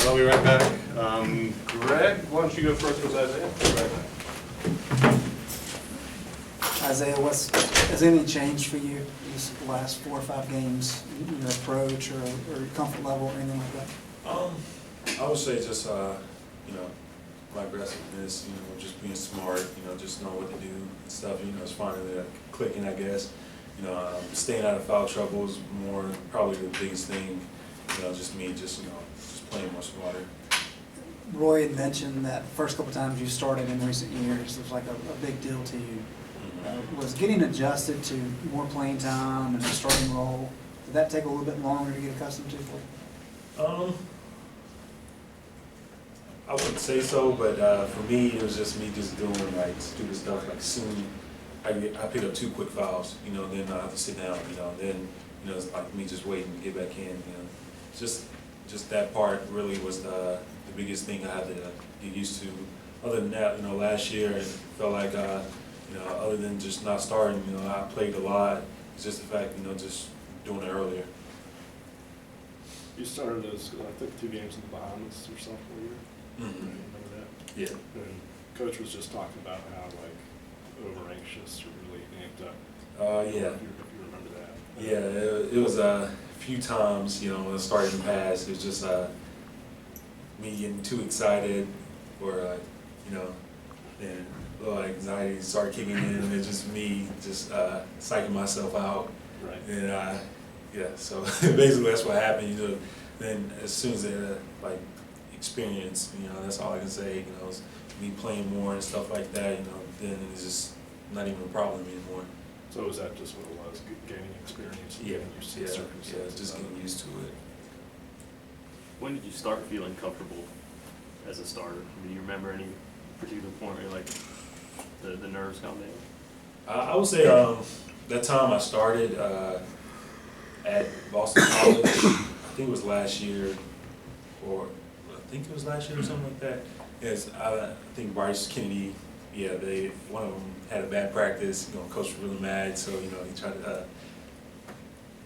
I'll be right back. Greg, why don't you go first with Isaiah? Right back. Isaiah, has anything changed for you these last 4 or 5 games, in your approach or your comfort level or anything like that? I would say just, my aggressiveness, just being smart, just know what to do and stuff, it's finally clicking, I guess. Staying out of foul trouble is probably the biggest thing, just me, just playing more smarter. Roy had mentioned that the first couple times you started in recent years, it was like a big deal to you. Was getting adjusted to more playing time and a starting role, did that take a little bit longer to get accustomed to for you? I wouldn't say so, but for me, it was just me just doing like stupid stuff. Like soon, I picked up 2 quick fouls, then I have to sit down, then it's like me just waiting to get back in. Just that part really was the biggest thing I had to get used to. Other than that, last year it felt like other than just not starting, I played a lot. It's just the fact, just doing it earlier. You started as, I think, 2 games in the Bahamas your sophomore year. Mm-hmm. Remember that? Yeah. And Coach was just talking about how, over anxious or really amped up. Yeah. If you remember that. Yeah, it was a few times, when it started in the past, it was just me getting too excited or, then a little anxiety started kicking in, and it's just me just psyching myself out. Right. And so basically that's what happened. Then as soon as experience, that's all I can say. It's me playing more and stuff like that. Then it's just not even a problem anymore. So was that just what it was, gaining experience? And Yeah, getting used to the circumstances? just getting used to it. When did you start feeling comfortable as a starter? Do you remember any particular point where like the nerves come in? I would say that time I started at Boston College, I think it was last year, or something like that. Yes, I think Bryce Kennedy, one of them had a bad practice. Coach was really mad, so he tried to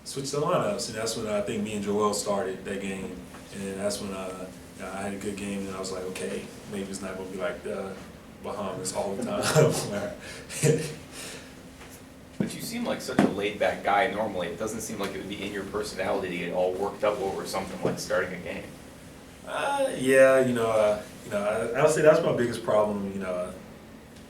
switch the lineups, and that's when I think me and Joel started that game, and that's when I had a good game, and I was like, okay, maybe it's not going to be like the Bahamas all the time. But you seem like such a laid-back guy normally. It doesn't seem like it would be in your personality to get all worked up over something like starting a game. I would say that's my biggest problem.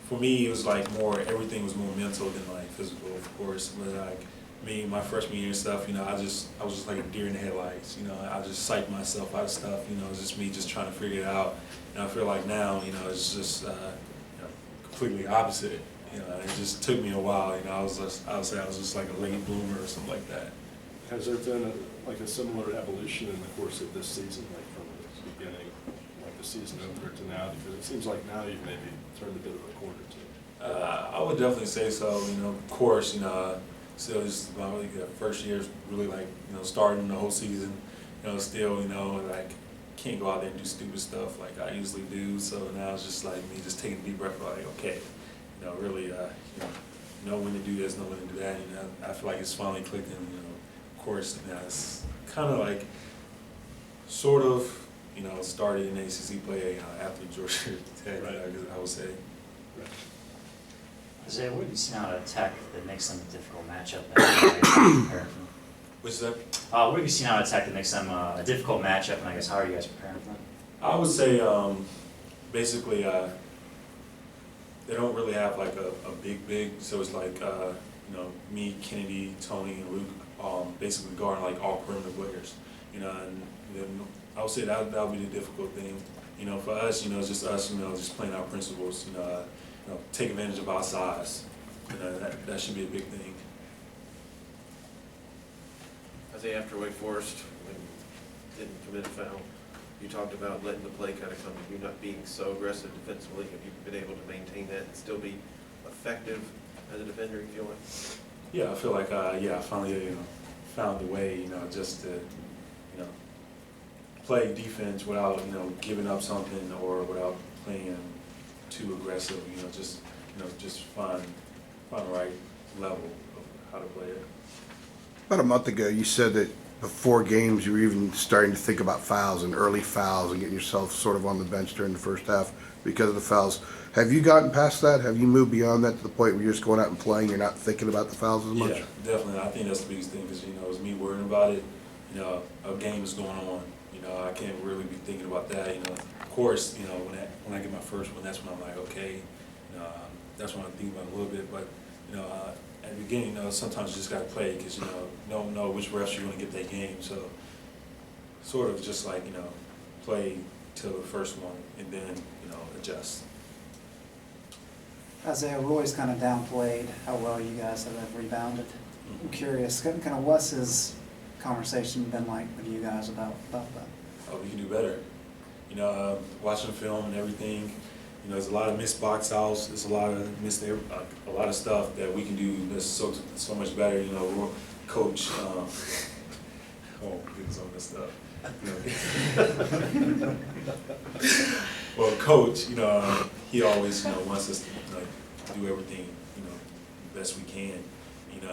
For me, it was everything was more mental than physical, of course. But me, my freshman year and stuff, I was just like a deer in the headlights. I just psyched myself out of stuff. It's just me just trying to figure it out. And I feel like now, it's just completely opposite. It just took me a while. I would say I was just like a late bloomer or something like that. Has there been a similar evolution in the course of this season, from the beginning, the season opener to now? Because it seems like now you've maybe turned a bit of a corner to it. I would definitely say so. Of course, still just my first year is really starting the whole season. Still, can't go out there and do stupid stuff like I usually do. So now it's just like me just taking a deep breath, okay, really, know when to do this, know when to do that. I feel like it's finally clicking. Of course, it's kind of sort of, started in ACC play after Georgia Tech, right. I would say. Right. Isaiah, what have you seen out of Tech that makes them a difficult matchup? What's that? What have you seen out of Tech that makes them a difficult matchup, and I guess how are you guys preparing for them? I would say basically they don't really have a big, so it's me, Kennedy, Tony, and Luke basically guarding all perimeter players, and then I would say that would be the difficult thing, for us, it's just us, just playing our principles, take advantage of our size, that should be a big thing. I say after Wake Forest, when you didn't commit a foul, you talked about letting the play kind of come to you, not being so aggressive defensively. Have you been able to maintain that and still be effective as a defender, you feel like? Yeah, I feel like, I finally, found a way, just to, play defense without, giving up something or without playing too aggressive, just find the right level of how to play it. About a month ago, you said that before games, you were even starting to think about fouls and early fouls and getting yourself sort of on the bench during the first half because of the fouls. Have you gotten past that? Have you moved beyond that to the point where you're just going out and playing, you're not thinking about the fouls as much? Yeah, definitely. I think that's the biggest thing because, it's me worrying about it. A game is going on. I can't really be thinking about that. Of course, when I get my first one, that's when I'm like, okay, that's when I think about it a little bit. But, at the beginning, sometimes you just got to play because, you don't know which refs you're going to get that game. So, sort of just like, play till the first one and then, adjust. Isaiah, Roy's kind of downplayed how well you guys have rebounded. I'm curious, kind of what's his conversation been like with you guys about that? Oh, we can do better. Watching film and everything, there's a lot of missed box outs. There's a lot of stuff that we can do that's so much better. Coach, oh goodness, all this stuff. Well, Coach, he always, wants us to do everything, the best we can.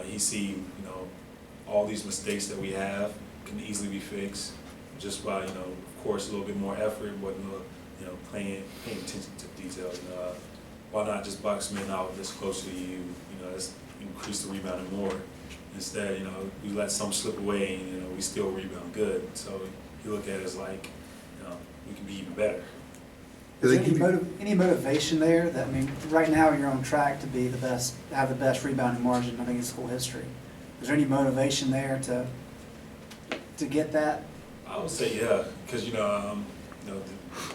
He see, all these mistakes that we have can easily be fixed just by, of course, a little bit more effort, but, paying attention to details. Why not just box men out this close to you, let's increase the rebounding more. Instead, we let some slip away and, we still rebound good. So you look at it as like, we can be even better. Is there any motivation there that, right now you're on track to be the best, have the best rebounding margin, I think, in school history. Is there any motivation there to get that? I would say, yeah, because, to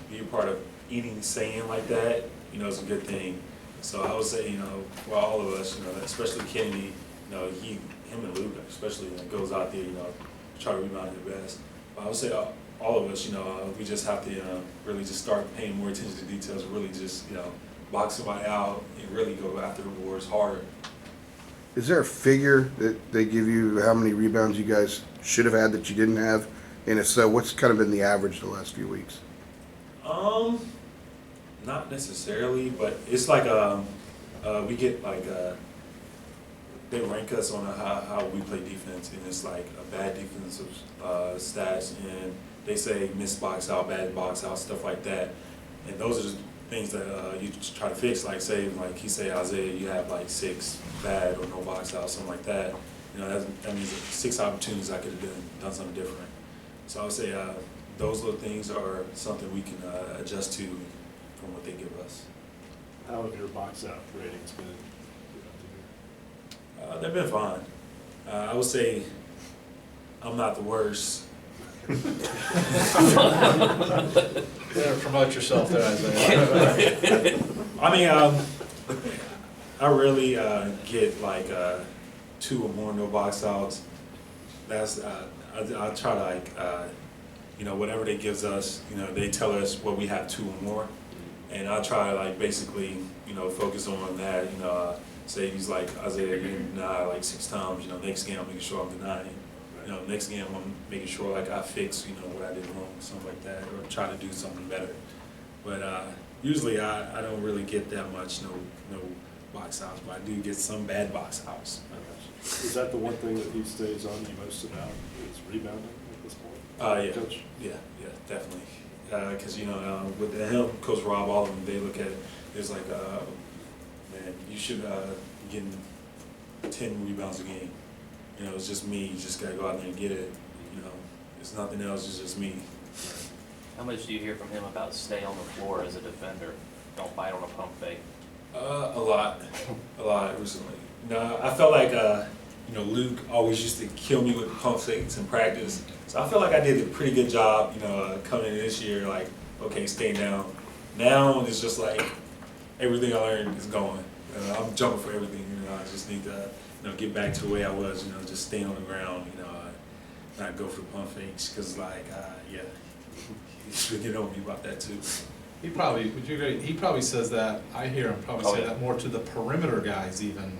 be a part of eating saying like that, is a good thing. So I would say, for all of us, especially Kennedy, him and Luke, especially, goes out there, try to rebound the best. But I would say all of us, we just have to really just start paying more attention to details, really just, box somebody out and really go after the awards harder. Is there a figure that they give you how many rebounds you guys should have had that you didn't have? And if so, what's kind of been the average the last few weeks? Not necessarily, but it's like we get like they rank us on how we play defense, and it's like a bad defensive stats, and they say missed box out, bad box out, stuff like that, and those are the things that you try to fix. Like say, like he say, Isaiah, you have like 6 bad or no box out, something like that. That means 6 opportunities I could have done something different. So I would say those little things are something we can adjust to from what they give us. How have your box out ratings been? They've been fine. I would say I'm not the worst. You better promote yourself there, Isaiah. I really get like 2 or more no box outs. That's I try to like whatever they gives us, they tell us what we have 2 or more, and I try to like basically focus on that. Say he's like Isaiah getting denied like 6 times. Next game I'm making sure I'm denying. Next game I'm making sure like I fix what I did wrong, something like that, or try to do something better. But usually I don't really get that much no box outs, but I do get some bad box outs. Is that the one thing that he stays on you most about, is rebounding at this point? Yeah, Coach? yeah, definitely. Because with him, Coach Rob, all of them, they look at it. It's like, man, you should get 10 rebounds a game. It's just me. You just gotta go out there and get it. It's nothing else. It's just me. How much do you hear from him about stay on the floor as a defender? Don't bite on a pump fake. A lot recently. I felt like Luke always used to kill me with pump fakes in practice. So I feel like I did a pretty good job, coming in this year, like, okay, stay down. Now it's just like everything I learned is going. I'm jumping for everything. I just need to, get back to the way I was. Just stay on the ground. Not go for pump fakes because, like, he's getting on me about that too. He probably, would you agree, he probably says that, I hear him probably say that more to the perimeter guys even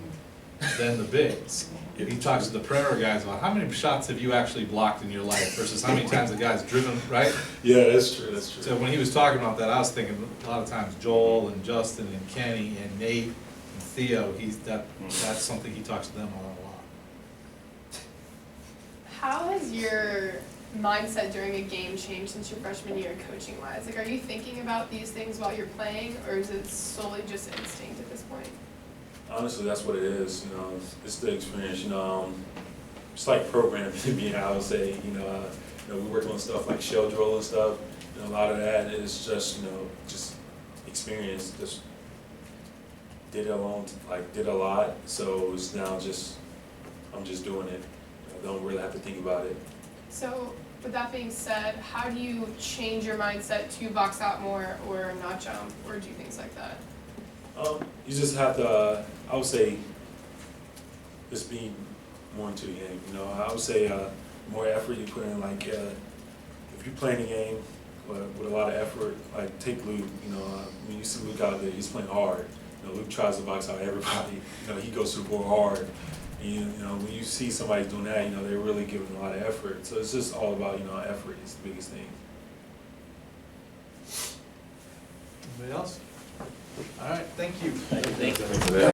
than the bigs. He talks to the perimeter guys about how many shots have you actually blocked in your life versus how many times the guy's driven, right? Yeah, that's true, that's true. So when he was talking about that, I was thinking a lot of times Joel and Justin and Kenny and Nate and Theo, that's something he talks to them about a lot. How has your mindset during a game changed since your freshman year, coaching wise? Like, are you thinking about these things while you're playing, or is it solely just instinct at this point? Honestly, that's what it is, you know, it's the experience, you know, it's like programming, I would say, you know, we work on stuff like shell drill and stuff, and a lot of that is just, you know, just experience, just did it alone, like, did a lot, so it's now just, I'm just doing it. I don't really have to think about it. So, with that being said, how do you change your mindset to box out more or not jump or do things like that? You just have to, I would say, just be more into the game, you know, I would say, more effort you put in, like, if you're playing a game with a lot of effort, like, take Luke, you know, when you see Luke out there, he's playing hard. You know, Luke tries to box out everybody, you know, he goes to the board hard. And you know, when you see somebody doing that, you know, they're really giving a lot of effort. So it's just all about, you know, effort is the biggest thing. Anybody else? All right, thank you. Thank you for that.